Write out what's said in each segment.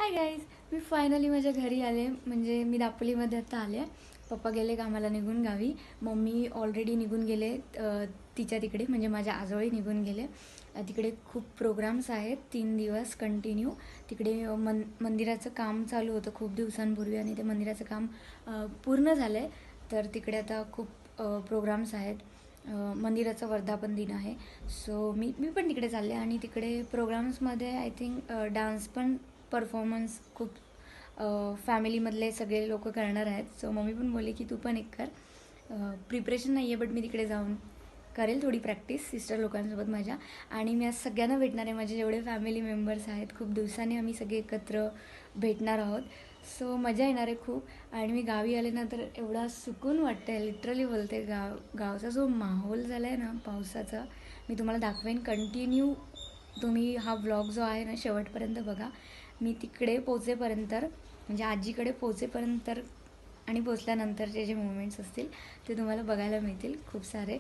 Hi guys, मी finally माझ्या घरी आले. म्हणजे मी दापोलीमध्ये आता आले. पप्पा गेले कामाला निघून गावी. मम्मी ऑलरेडी निघून गेले तिच्या तिकडे, म्हणजे माझ्या आजोळी निघून गेले. तिकडे खूप प्रोग्राम्स आहेत 3 दिवस कंटिन्यू. तिकडे मंदिराचं काम चालू होतं खूप दिवसांपूर्वी आणि ते मंदिराचं काम पूर्ण झालं आहे. तर तिकडे आता खूप प्रोग्राम्स आहेत. मंदिराचा वर्धापन दिन आहे. सो मी पण तिकडे चालले आणि तिकडे प्रोग्राम्समध्ये आय थिंक डान्स पण परफॉर्मन्स खूप फॅमिलीमधले सगळे लोक करणार आहेत. सो मम्मी पण बोलली की तू पण एक कर. प्रिपरेशन नाही आहे बट मी तिकडे जाऊन करेल थोडी प्रॅक्टिस सिस्टर लोकांसोबत माझ्या. आणि मी आज सगळ्यांना भेटणार आहे, माझे जेवढे फॅमिली मेंबर्स आहेत. खूप दिवसांनी आम्ही सगळे एकत्र भेटणार आहोत. सो मजा येणार आहे खूप. आणि मी गावी आले ना तर एवढा सुकून वाटतं आहे, लिटरली बोलते. गावचा जो माहोल झाला आहे ना पावसाचा, मी तुम्हाला दाखवेन. कंटिन्यू तुम्ही हा व्लॉग जो आहे ना शेवटपर्यंत बघा. मी तिकडे पोचेपर्यंत, म्हणजे आजीकडे पोचेपर्यंत आणि पोचल्यानंतरचे जे मोमेंट्स असतील ते तुम्हाला बघायला मिळतील खूप सारे.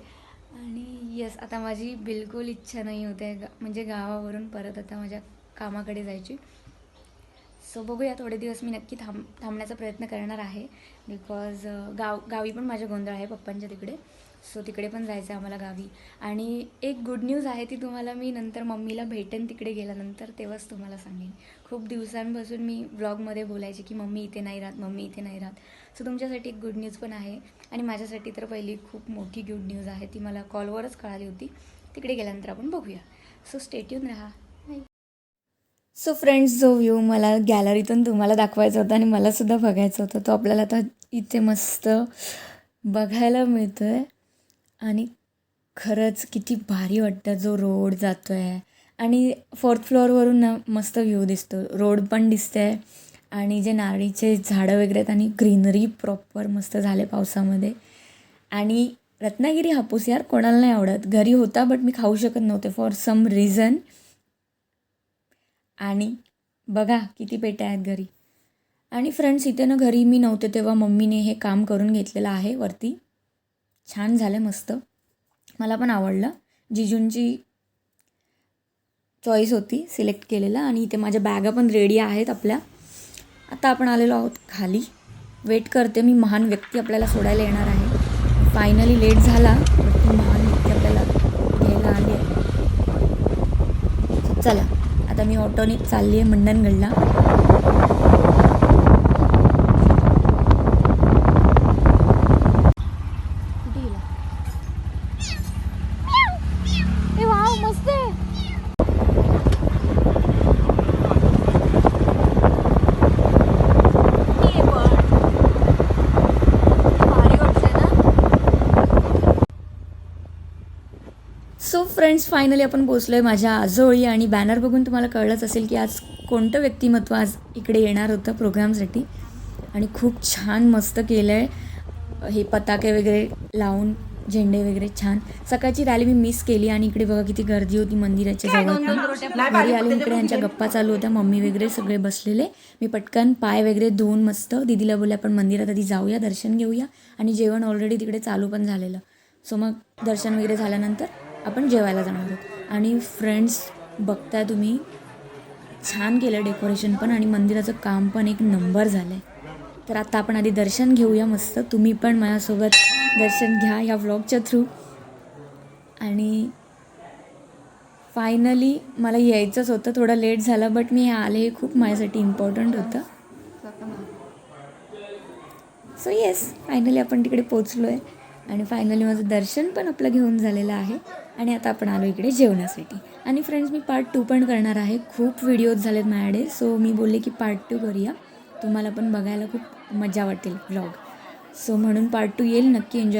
आणि येस, आता माझी बिलकुल इच्छा नाही होते म्हणजे गावावरून परत आता माझ्या कामाकडे जायची. सो बघूया, थोडे दिवस मी नक्की थांबण्याचा प्रयत्न करणार आहे. बिकॉज गावी पण माझ्या गोंधळ आहे पप्पांच्या तिकडे. सो तिकडे पण जायचं आहे आम्हाला गावी. आणि एक गुड न्यूज आहे, ती तुम्हाला मी नंतर मम्मीला भेटेन तिकडे गेल्यानंतर, तेव्हाच तुम्हाला सांगेन. खूप दिवसांपासून मी व्लॉगमध्ये बोलायचे की मम्मी इथे नाही राहत, मम्मी इथे नाही राहत. सो तुमच्यासाठी एक गुड न्यूज पण आहे. आणि माझ्यासाठी तर पहिली खूप मोठी गुड न्यूज आहे, ती मला कॉलवरच कळाली होती. तिकडे गेल्यानंतर आपण बघूया. सो स्टे ट्यून राहा. सो फ्रेंड्स, जो व्ह्यू मला गॅलरीतून तुम्हाला दाखवायचा होता आणि मलासुद्धा बघायचा होता, तो आपल्याला आता इथे मस्त बघायला मिळतो आहे. आणि खरंच किती भारी वाटतं. जो रोड जातो आहे आणि 4th फ्लोअरवरून ना मस्त व्ह्यू दिसतो, रोड पण दिसते आहे. आणि जे नारळीचे झाडं वगैरे आहेत आणि ग्रीनरी प्रॉपर मस्त झाले पावसामध्ये. आणि रत्नागिरी हापूस यार कोणाला नाही आवडत. घरी होता बट मी खाऊ शकत नव्हते फॉर सम रिझन. आणि बघा किती पेट्या आहेत घरी. आणि फ्रेंड्स, इथे ना घरी मी नव्हते तेव्हा मम्मीने हे काम करून घेतलेलं आहे वरती. छान झालं, मस्त. मला पण आवडलं. जिजूंची चॉईस होती, सिलेक्ट केलेलं. आणि इथे माझ्या बॅगा पण रेडी आहेत आपल्या. आता आपण आलेलो आहोत खाली. वेट करते मी, महान व्यक्ती आपल्याला सोडायला येणार आहे. फायनली लेट झाला बट ती महान व्यक्ती आपल्याला घ्यायला आली आहे. चला, आता मी ऑटोने चालली आहे मंडणगडला. मस्त आहे. सो फ्रेंड्स, फायनली आपण पोचलो आहे माझ्या आजोळी. आणि बॅनर बघून तुम्हाला कळलंच असेल की आज कोणतं व्यक्तिमत्व आज इकडे येणार होतं प्रोग्रामसाठी. आणि खूप छान मस्त केलं आहे हे पताके वगैरे लावून, झेंडे वगैरे छान. सकाळची रॅली मी मिस केली. आणि इकडे बघा किती गर्दी होती मंदिराच्या जवळ. घरी आले इकडे यांच्या गप्पा चालू होत्या, मम्मी वगैरे सगळे बसलेले. मी पटकन पाय वगैरे धुवून मस्त दीदीला बोलले आपण मंदिरात आधी जाऊया, दर्शन घेऊया. आणि जेवण ऑलरेडी तिकडे चालू पण झालेलं. सो मग दर्शन वगैरे झाल्यानंतर आपण जेवायला जाणार आहोत. आणि फ्रेंड्स, बघताय तुम्ही, छान केलं डेकोरेशन पण आणि मंदिराचं काम पण एक नंबर झालं आहे. तर आता आपण आधी दर्शन घेऊया मस्त. तुम्ही पण माझ्यासोबत दर्शन घ्या या व्लॉगच्या थ्रू. आणि फायनली मला यायचंच होतं, थोडं लेट झालं बट मी आले, हे खूप माझ्यासाठी इम्पॉर्टंट होतं. सो येस, फायनली आपण तिकडे पोचलो आहे. आणि फायनली माझं दर्शन पण आपलं घेऊन झालेलं आहे. आणि आता आपण आलो इकडे जेवणासाठी. आणि फ्रेंड्स, मी पार्ट 2 पण करणार आहे. खूप व्हिडिओज झालेत माझ्याकडे. सो मी बोलले की पार्ट 2 करूया, तुम्हाला पण बघायला खूप मजा वाटेल व्लॉग. सो म्हणून पार्ट 2 येईल, नक्की एन्जॉय.